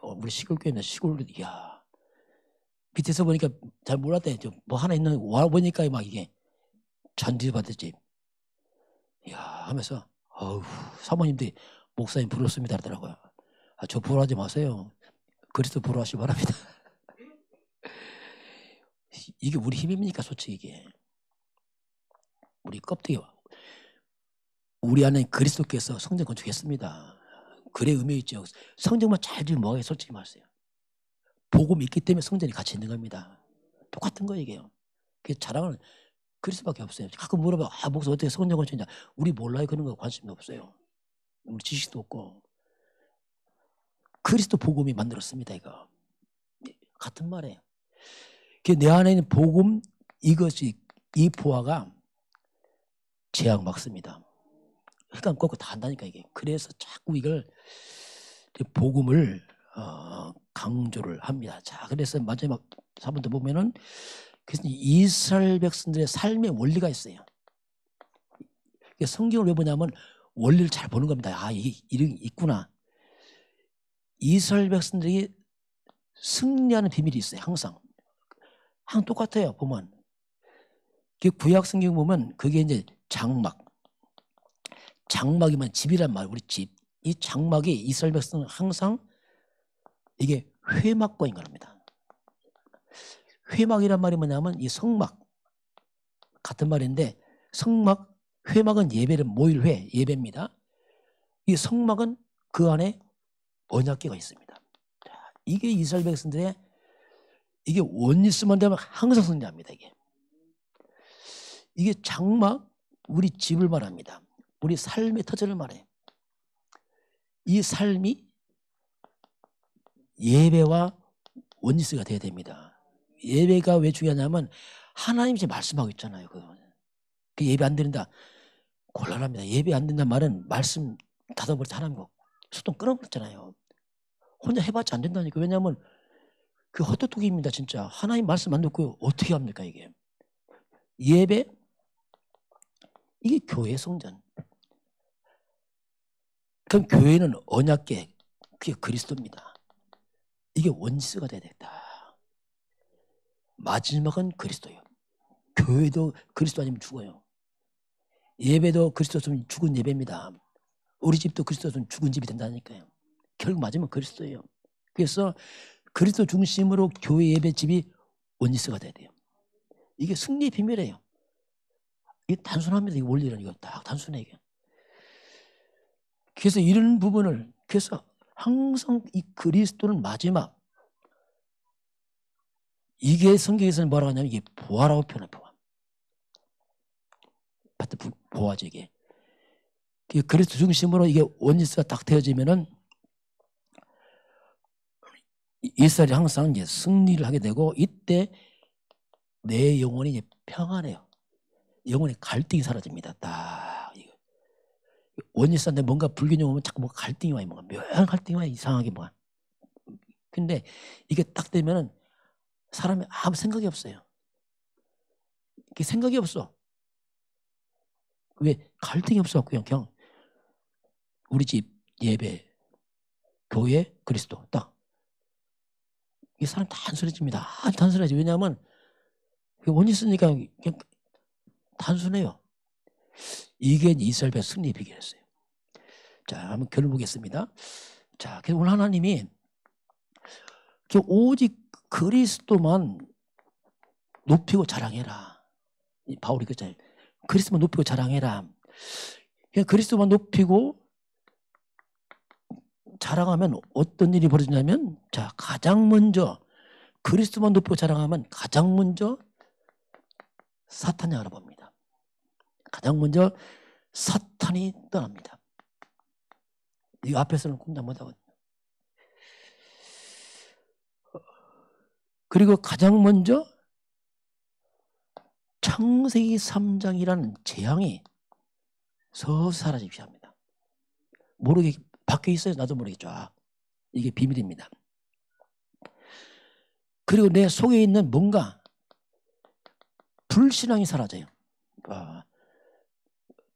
우리 시골 교회는 시골 이야 밑에서 보니까 잘 몰랐대. 뭐 하나 있는 와 보니까 막 이게 잔디밭집 이야 하면서 어우 사모님들이 목사님 부르셨습니다 하더라고요. 저 부러워하지 마세요. 그리스도 부러워하시기 바랍니다. 이게 우리 힘입니까 솔직히 이게. 우리 껍데기 우리 안에 그리스도께서 성전 건축했습니다. 그래 의미 있죠. 성전만 잘 지으면 뭐하게 솔직히 말해요. 복음이 있기 때문에 성전이 같이 있는 겁니다. 똑같은 거 얘기해요. 그 자랑은 그리스도밖에 없어요. 가끔 물어봐. 목사 어떻게 성전 건축했냐. 우리 몰라요. 그런 거 관심도 없어요. 우리 지식도 없고. 그리스도 복음이 만들었습니다. 이거. 같은 말이에요. 내 안에 있는 복음 이것이 이 보화가 재앙 막습니다. 그러니까 꺾고 다 한다니까 이게. 그래서 자꾸 이걸 복음을 강조를 합니다. 자, 그래서 마지막 4번도 보면은 그래서 이스라엘 백성들의 삶의 원리가 있어요. 성경을 왜 보냐면 원리를 잘 보는 겁니다. 이게 이런 있구나. 이스라엘 백성들이 승리하는 비밀이 있어요. 항상 똑같아요. 보면 구약 성경 보면 그게 이제 장막이면 집이란 말, 우리 집. 이 장막이 이스라엘 백성은 항상 이게 회막과 인간합니다. 회막이란 말이 뭐냐면 이 성막 같은 말인데 성막, 회막은 예배는 모일회, 예배입니다. 이 성막은 그 안에 언약궤가 있습니다. 이게 이스라엘 백성들의 이게 원리스만 되면 항상 승리합니다. 이게 장막, 우리 집을 말합니다. 우리 삶의 터전을 말해요. 이 삶이 예배와 원리스가 돼야 됩니다. 예배가 왜 중요하냐면 하나님이 말씀하고 있잖아요. 그 예배 안 드린다. 곤란합니다. 예배 안 된다는 말은 말씀 닫아버렸다 하나님과 소통 끊어버렸잖아요. 혼자 해봤자 안 된다니까. 왜냐하면 그 헛도둑입니다. 진짜. 하나님 말씀 안 듣고 어떻게 합니까 이게. 예배 이게 교회 성전. 그럼 교회는 언약궤 그게 그리스도입니다. 이게 원리스가 돼야 된다. 마지막은 그리스도예요. 교회도 그리스도 아니면 죽어요. 예배도 그리스도 없으면 죽은 예배입니다. 우리 집도 그리스도 없으면 죽은 집이 된다니까요. 결국 마지막은 그리스도예요. 그래서 그리스도 중심으로 교회 예배 집이 원리스가 돼야 돼요. 이게 승리의 비밀이에요. 이게 단순합니다. 이 원리는 이거 딱 단순해 이게. 그래서 이런 부분을 그래서 항상 이 그리스도는 마지막 이게 성경에서는 뭐라고 하냐면 이게 보화라고 표현해요. 보화죠 이게. 그리스도 중심으로 이게 원리스가 딱 되어지면은 이스라엘이 항상 이제 승리를 하게 되고 이때 내 영혼이 이제 평안해요. 영혼의 갈등이 사라집니다. 딱 이거. 원리스한테 뭔가 불균형 오면 자꾸 뭔가 갈등이 와요. 뭔가 묘한 갈등이 와요. 이상하게 뭐가. 근데 이게 딱 되면은 사람이 아무 생각이 없어요. 이게 생각이 없어. 왜? 갈등이 없어. 그냥 우리 집 예배, 교회, 그리스도 딱. 이 사람 단순해집니다. 단순해지. 왜냐하면 원리스니까 그냥 단순해요. 이게 이스라엘의 승리의 비결이었어요. 자, 한번 결론 보겠습니다. 자, 그래서 오늘 하나님이 오직 그리스도만 높이고 자랑해라. 바울이 그랬잖아요. 그리스도만 높이고 자랑해라. 그냥 그리스도만 높이고 자랑하면 어떤 일이 벌어지냐면 자, 가장 먼저 그리스도만 높이고 자랑하면 가장 먼저 사탄이 알아봅니다. 가장 먼저 사탄이 떠납니다. 이 앞에서는 공감 못하거든요. 그리고 가장 먼저 창세기 3장이라는 재앙이 서서히 사라지기 시작합니다. 모르게 밖에 있어요. 나도 모르겠죠. 이게 비밀입니다. 그리고 내 속에 있는 뭔가 불신앙이 사라져요.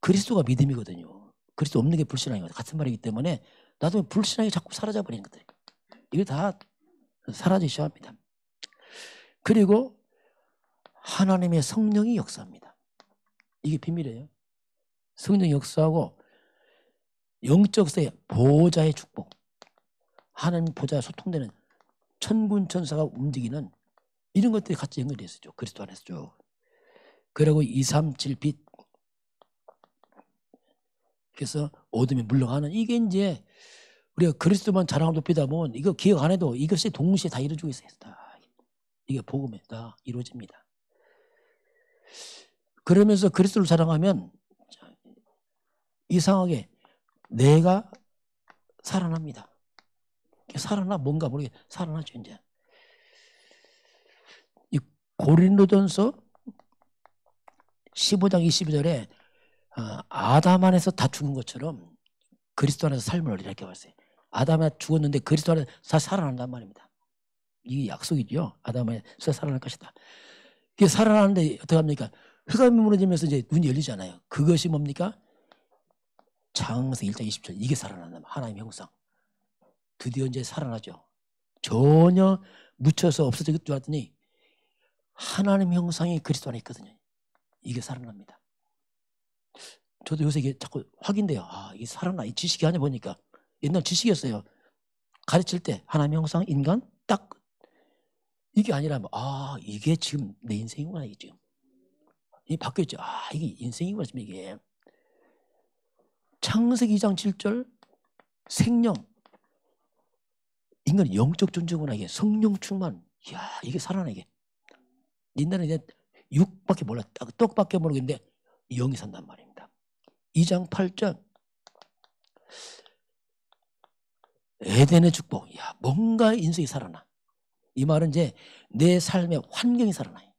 그리스도가 믿음이거든요. 그리스도 없는 게 불신앙이거든요. 같은 말이기 때문에 나도 불신앙이 자꾸 사라져 버리는 것들. 이게 다 사라지기 시작합니다. 그리고 하나님의 성령이 역사합니다. 이게 비밀이에요. 성령이 역사하고 영적 세계 보호자의 축복, 하나님 보좌와 소통되는 천군 천사가 움직이는 이런 것들이 같이 연결되어 있었죠. 그리스도 안에서 쭉. 그리고 237 빛, 그래서 어둠이 물러가는, 이게 이제 우리가 그리스도만 자랑을 높이다 보면 이거 기억 안 해도 이것이 동시에 다 이루어지고 있어요. 다. 이게 복음에 다 이루어집니다. 그러면서 그리스도를 자랑하면 이상하게 내가 살아납니다. 살아나 뭔가 모르게 살아나죠. 이제 이 고린도전서 15장 22절에 아담 안에서 다 죽은 것처럼 그리스도 안에서 삶을 이렇게 봤어요. 아담 안에 죽었는데 그리스도 안에서 다 살아난단 말입니다. 이게 약속이죠. 아담 안에서 살아날 것이다. 이게 살아나는데 어떻게 합니까? 흑암이 무너지면서 이제 눈이 열리잖아요. 그것이 뭡니까? 창세기 1장 20절. 이게 살아난다. 하나님의 형상. 드디어 이제 살아나죠. 전혀 묻혀서 없어질 줄 알았더니 하나님의 형상이 그리스도 안에 있거든요. 이게 살아납니다. 저도 요새 이게 자꾸 확인돼요. 이게 살아나. 이 지식이 아니야 보니까. 옛날 지식이었어요. 가르칠 때 하나님의 형상, 인간 딱 이게 아니라면 이게 지금 내 인생이구나. 이게 지금. 이 바뀌었죠. 이게 인생이구나. 지금 이게. 창세기 2장 7절 생명. 인간이 영적 존재구나. 이게 성령 충만. 이야, 이게 살아나. 이게. 옛날에 이제 육밖에 몰라. 떡밖에 모르겠는데 영이 산단 말입니다. 2장 8절 에덴의 축복. 야, 뭔가 인생이 살아나. 이 말은 이제 내 삶의 환경이 살아나요.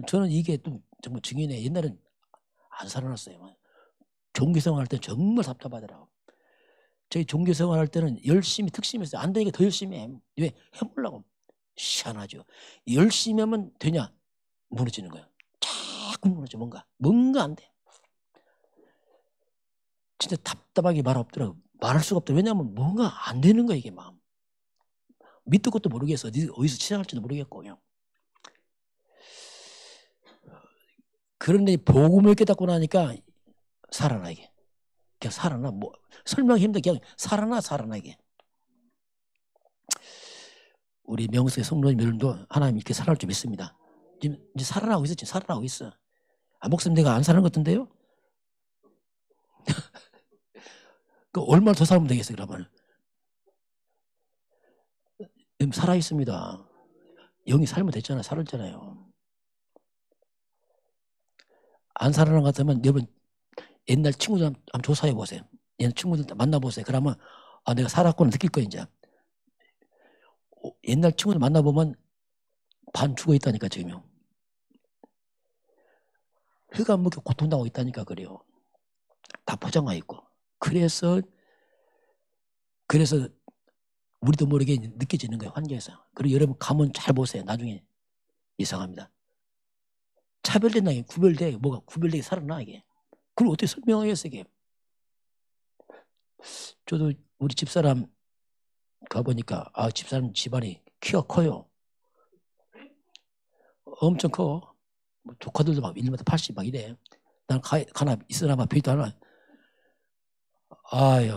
저는 이게 또 정말 증인해. 옛날엔 안 살아났어요. 종교생활 할 때 정말 답답하더라고. 저희 종교생활 할 때는 열심히 특심했어요. 안 되니까 더 열심히 해. 왜? 해보려고. 희한하죠. 열심히 하면 되냐? 무너지는 거예요. 자꾸 무너져. 뭔가 안 돼. 진짜 답답하게 말 없더라고. 말할 수가 없더라고. 왜냐하면 뭔가 안 되는 거야. 이게 마음. 밑도 것도 모르겠어. 어디서 시작할지도 모르겠고요. 그런데 복음을 깨닫고 나니까 살아나 이게. 그냥 살아나. 설명이 힘들게 그냥 살아나 이게. 우리 명수의 성도님들도 하나님 이렇게 살아날 줄 믿습니다. 지금 이제 살아나고 있어. 지금 살아나고 있어. 목사님 내가 안 사는 것 같은데요? 그 얼마나 더 살면 되겠어요, 그러면? 살아 있습니다. 영이 살면 됐잖아요. 살았잖아요. 안 살아난 것 같으면 여러분 옛날 친구들 한번 조사해 보세요. 옛날 친구들 만나보세요. 그러면 내가 살았구나 느낄 거예요. 이제 옛날 친구들 만나보면 반 죽어 있다니까 지금요. 흑암 먹게 고통당하고 있다니까 그래요. 다 포장와 있고. 그래서 우리도 모르게 느껴지는 거예요. 환경에서. 그리고 여러분 가면 잘 보세요. 나중에 이상합니다. 차별된다. 구별돼. 뭐가 구별되게 살아나 이게. 그걸 어떻게 설명하겠어요 이게. 저도 우리 집사람 가보니까 집사람 집안이 키가 커요. 엄청 커. 조카들도 막 1m 80 막 이래. 난 가나 있으나 봐 비도 하나.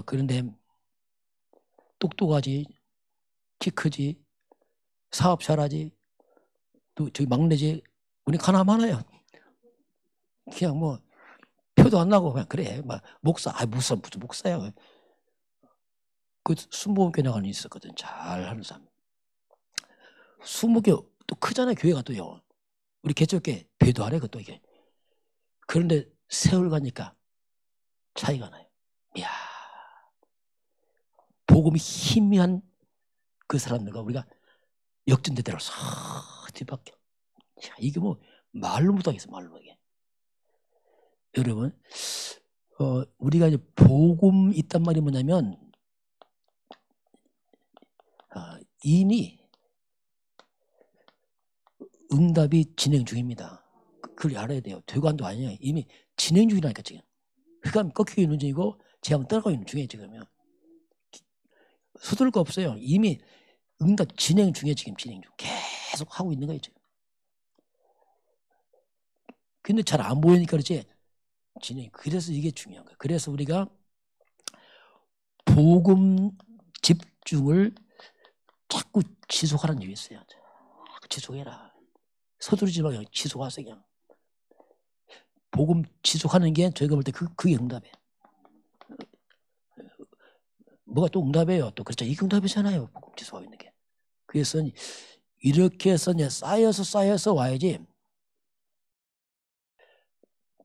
그런데 똑똑하지, 키 크지, 사업 잘하지, 또 저기 막내지. 우리 가나 많아요. 그냥 표도 안 나고 그냥 그래. 막 목사, 무슨 목사야. 그 순복음교회 나가는 있었거든. 잘하는 사람. 순복음교회 또 크잖아요. 교회가 또요. 우리 개척교회 배도 안 해. 그것도 이게. 그런데 세월 가니까 차이가 나요. 이야. 복음이 희미한 그 사람들과 우리가 역전대대로 싹 뒤바뀌어. 이게 말로 못하겠어. 말로 이게. 여러분, 우리가 이제 복음 있단 말이 뭐냐면 이미 응답이 진행 중입니다. 그걸 알아야 돼요. 되관도 아니에요. 이미 진행 중이라니까 지금. 흑암 꺾이고 있는 중이고 재앙 떠나고 있는 중이에요 지금요. 서둘 거 없어요. 이미 응답 진행 중에 지금 진행 중. 계속 하고 있는 거예요 지금. 근데 잘 안 보이니까 그렇지 진행. 그래서 이게 중요한 거예요. 그래서 우리가 복음 집중을 자꾸 지속하라는 얘기 있어요. 지속해라. 서두르지 말고 그냥 지속하세요. 그냥. 복음 지속하는 게 저희가 볼 때 그게 응답이에요. 뭐가 또 응답이에요. 또 그렇죠. 이게 응답이잖아요. 복음 지속하고 있는 게. 그래서 이렇게 해서 이제 쌓여서 와야지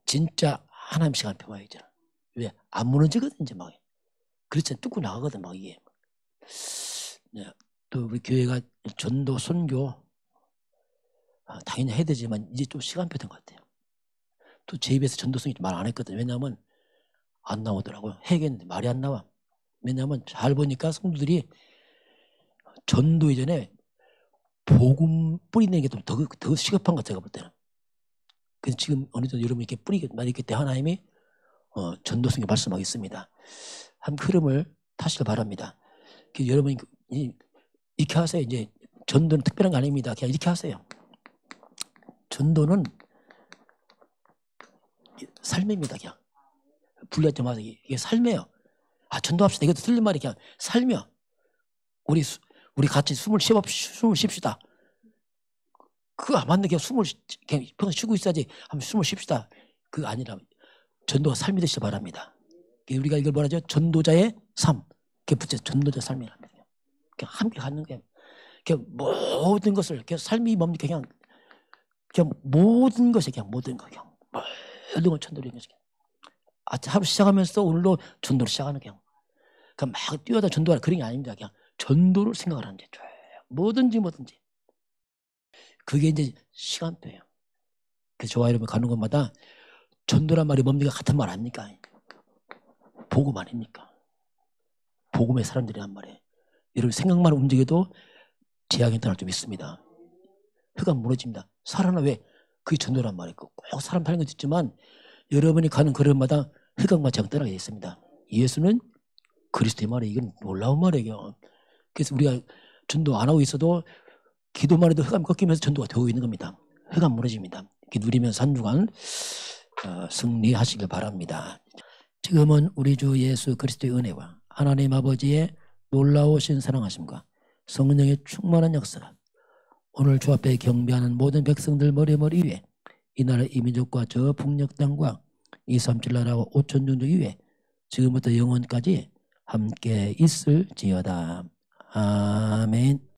진짜 하나님 시간 펴봐야죠. 왜? 안 무너지거든 이제 막. 그렇지 뚫고 나가거든 막 이게. 네. 또 우리 교회가 전도 선교 당연히 해야 되지만 이제 좀 시간표 된 것 같아요. 또 제 입에서 전도성이 말 안 했거든요. 왜냐하면 안 나오더라고요. 해야겠는데 말이 안 나와. 왜냐하면 잘 보니까 성도들이 전도 이전에 복음 뿌리는 게 좀 더 시급한 것 같아요. 제가 볼 때는. 그래서 지금 어느 정도 여러분이 이렇게 뿌리게 만약에 때 하나님이 전도성에 말씀하겠습니다. 한 흐름을 타시길 바랍니다. 여러분이 이렇게 하세요. 이제 전도는 특별한 거 아닙니다. 그냥 이렇게 하세요. 전도는 삶입니다. 그냥 분리하지 마세요. 이게 삶이에요. 전도합시다. 이것도 틀린 말이 그냥 삶이야. 우리 같이 숨을 쉽시다. 그거 안 맞는 게 숨을 그냥 평생 쉬고 있어야지. 한번 숨을 쉽시다. 그거 아니라 전도가 삶이 되시기 바랍니다. 우리가 이걸 뭐라죠? 전도자의 삶. 그게 붙여 전도자 삶이랍니다. 그냥 함께 가는 게 그냥 모든 것을 그냥 삶이 뭡니까? 그냥 모든 것이 그냥 모든 거 그냥 모든 걸 전도를 하는 것이. 하루 시작하면서 오늘로 전도를 시작하는 그냥 막 뛰어다 전도하는 그런 게 아닙니다. 그냥 전도를 생각을 하는 거죠. 뭐든지. 그게 이제 시간표예요. 그래서 저와 여러분 가는 곳마다 전도란 말이 뭡니까? 같은 말 아닙니까? 복음 아닙니까? 복음의 사람들이란 말이에요. 여러분 생각만 움직여도 재앙이 떠날 좀 있습니다. 흑암 무너집니다. 살아나 왜? 그게 전도란 말이에요. 꼭 사람 사는 건 있지만 여러분이 가는 걸음마다 흑암과 재앙 떠나게 되어 있습니다. 예수는 그리스도의 말이에요. 이건 놀라운 말이에요. 그래서 우리가 전도 안 하고 있어도 기도만 해도 흑암이 꺾이면서 전도가 되고 있는 겁니다. 흑암 무너집니다. 이렇게 누리면서 한 주간 승리하시길 바랍니다. 지금은 우리 주 예수 그리스도의 은혜와 하나님 아버지의 놀라우신 사랑하심과 성령의 충만한 역사가 오늘 주 앞에 경배하는 모든 백성들 머리머리 위에 이 나라 이민족과 저 북녘 땅과 237 나라와 5천 종족 위에 지금부터 영원까지 함께 있을지어다. 아멘.